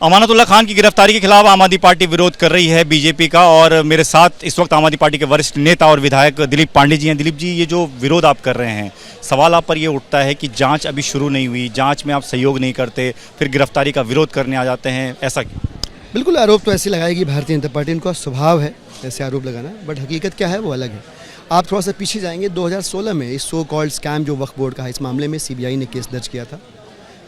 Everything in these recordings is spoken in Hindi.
अमानतुल्लाह खान की गिरफ्तारी के खिलाफ आम आदमी पार्टी विरोध कर रही है बीजेपी का। और मेरे साथ इस वक्त आम आदमी पार्टी के वरिष्ठ नेता और विधायक दिलीप पांडे जी हैं। दिलीप जी, ये जो विरोध आप कर रहे हैं, सवाल आप पर ये उठता है कि जांच अभी शुरू नहीं हुई, जांच में आप सहयोग नहीं करते, फिर गिरफ्तारी का विरोध करने आ जाते हैं, ऐसा क्यों? बिल्कुल, आरोप तो ऐसे लगाएगी भारतीय जनता पार्टी, उनका स्वभाव है ऐसे आरोप लगाना, बट हकीकत क्या है वो अलग है। आप थोड़ा सा पीछे जाएंगे, 2016 में इस सो कॉल्ड स्कैम जो वक्फ बोर्ड का है, इस मामले में सीबीआई ने केस दर्ज किया था।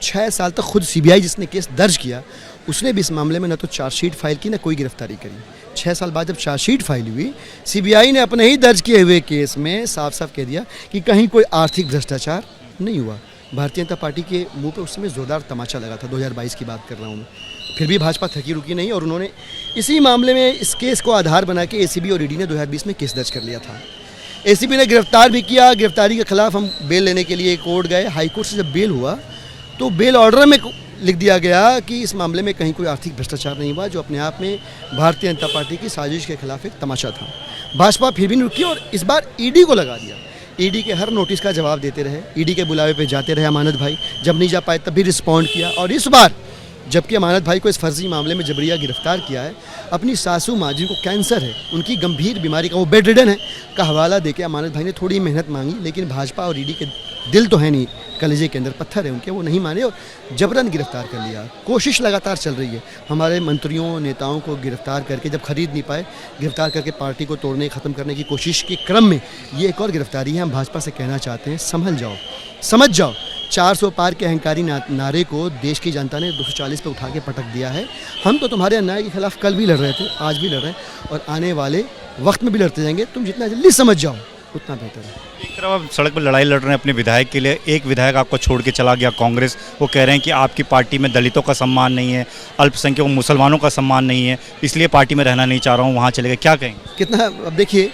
6 साल तक खुद सीबीआई जिसने केस दर्ज किया उसने भी इस मामले में न तो चार्जशीट फाइल की, न कोई गिरफ्तारी करी। 6 साल बाद जब चार्जशीट फाइल हुई, सीबीआई ने अपने ही दर्ज किए हुए केस में साफ साफ कह दिया कि कहीं कोई आर्थिक भ्रष्टाचार नहीं हुआ। भारतीय जनता पार्टी के मुंह पे उस समय जोरदार तमाचा लगा था। 2022 की बात कर रहा हूँ मैं। फिर भी भाजपा थकी रुकी नहीं और उन्होंने इसी मामले में इस केस को आधार बना के एसीबी और ईडी ने 2020 में केस दर्ज कर लिया था। एसीबी ने गिरफ्तार भी किया। गिरफ्तारी के खिलाफ हम बेल लेने के लिए कोर्ट गए। हाईकोर्ट से जब बेल हुआ तो बेल ऑर्डर में लिख दिया गया कि इस मामले में कहीं कोई आर्थिक भ्रष्टाचार नहीं हुआ, जो अपने आप में भारतीय जनता पार्टी की साजिश के खिलाफ एक तमाशा था। भाजपा फिर भी नहीं रुकी और इस बार ईडी को लगा दिया। ईडी के हर नोटिस का जवाब देते रहे, ईडी के बुलावे पे जाते रहे अमानत भाई, जब नहीं जा पाए तब भी रिस्पॉन्ड किया। और इस बार जबकि अमानत भाई को इस फर्जी मामले में जबरिया गिरफ्तार किया है, अपनी सासू माँ जिनको कैंसर है, उनकी गंभीर बीमारी का, वो बेड रिडन है, का हवाला देके अमानत भाई ने थोड़ी मेहनत मांगी। लेकिन भाजपा और ईडी के दिल तो है नहीं, कलेजे के अंदर पत्थर है उनके, वो नहीं माने और जबरन गिरफ्तार कर लिया। कोशिश लगातार चल रही है हमारे मंत्रियों नेताओं को गिरफ्तार करके, जब खरीद नहीं पाए गिरफ्तार करके पार्टी को तोड़ने ख़त्म करने की कोशिश के क्रम में ये एक और गिरफ्तारी है। हम भाजपा से कहना चाहते हैं, संभल जाओ, समझ जाओ। 400 पार के अहंकारी नारे को देश की जनता ने 240 पे उठा के पटक दिया है। हम तो तुम्हारे अन्याय के खिलाफ कल भी लड़ रहे थे, आज भी लड़ रहे हैं और आने वाले वक्त में भी लड़ते जाएंगे। तुम जितना जल्दी समझ जाओ उतना बेहतर है। एक तरफ आप सड़क पर लड़ाई लड़ रहे हैं अपने विधायक के लिए, एक विधायक आपको छोड़ के चला गया कांग्रेस। वो कह रहे हैं कि आपकी पार्टी में दलितों का सम्मान नहीं है, अल्पसंख्यक मुसलमानों का सम्मान नहीं है, इसलिए पार्टी में रहना नहीं चाह रहा हूँ, वहाँ चले गए। क्या कहेंगे? कितना, अब देखिए,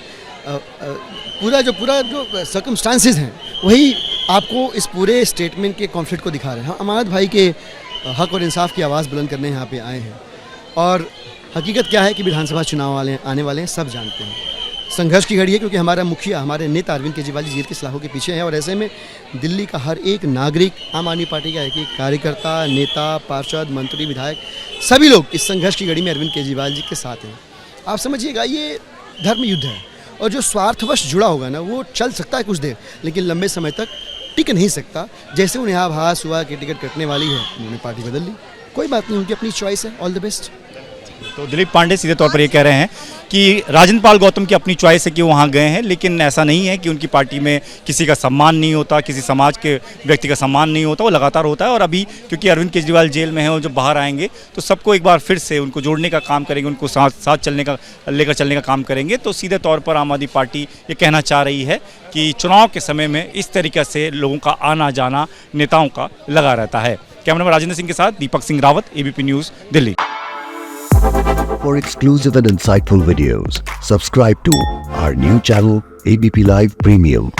पूरा जो सर्कमस्टांसेस हैं वही आपको इस पूरे स्टेटमेंट के कॉन्फ्लिक्ट को दिखा रहे हैं। हम अमानत भाई के हक और इंसाफ की आवाज़ बुलंद करने यहाँ पे आए हैं और हकीकत क्या है कि विधानसभा चुनाव आने वाले हैं, सब जानते हैं। संघर्ष की घड़ी है क्योंकि हमारा मुखिया, हमारे नेता अरविंद केजरीवाल जी जीत की सलाहों के पीछे हैं और ऐसे में दिल्ली का हर एक नागरिक, आम आदमी पार्टी का एक कार्यकर्ता, नेता, पार्षद, मंत्री, विधायक, सभी लोग इस संघर्ष की घड़ी में अरविंद केजरीवाल जी के साथ हैं। आप समझिएगा, ये धर्म युद्ध है और जो स्वार्थवश जुड़ा होगा ना, वो चल सकता है कुछ देर, लेकिन लंबे समय तक टिक नहीं सकता। जैसे उन्हें आभास हुआ कि टिकट कटने वाली है, उन्होंने पार्टी बदल ली। कोई बात नहीं, उनकी अपनी चॉइस है। All the best. तो दिलीप पांडे सीधे तौर पर ये कह रहे हैं कि राजेंद्र पाल गौतम की अपनी चॉइस है कि वहाँ गए हैं, लेकिन ऐसा नहीं है कि उनकी पार्टी में किसी का सम्मान नहीं होता, किसी समाज के व्यक्ति का सम्मान नहीं होता, वो लगातार होता है। और अभी क्योंकि अरविंद केजरीवाल जेल में है और जब बाहर आएंगे तो सबको एक बार फिर से उनको जोड़ने का काम करेंगे, उनको साथ लेकर चलने का काम करेंगे। तो सीधे तौर पर आम आदमी पार्टी ये कहना चाह रही है कि चुनाव के समय में इस तरीके से लोगों का आना जाना नेताओं का लगा रहता है। कैमरामैन राजेंद्र सिंह के साथ Deepak Singh Rawat, ABP news, Delhi. For exclusive and insightful videos, subscribe to our new channel ABP Live Premium.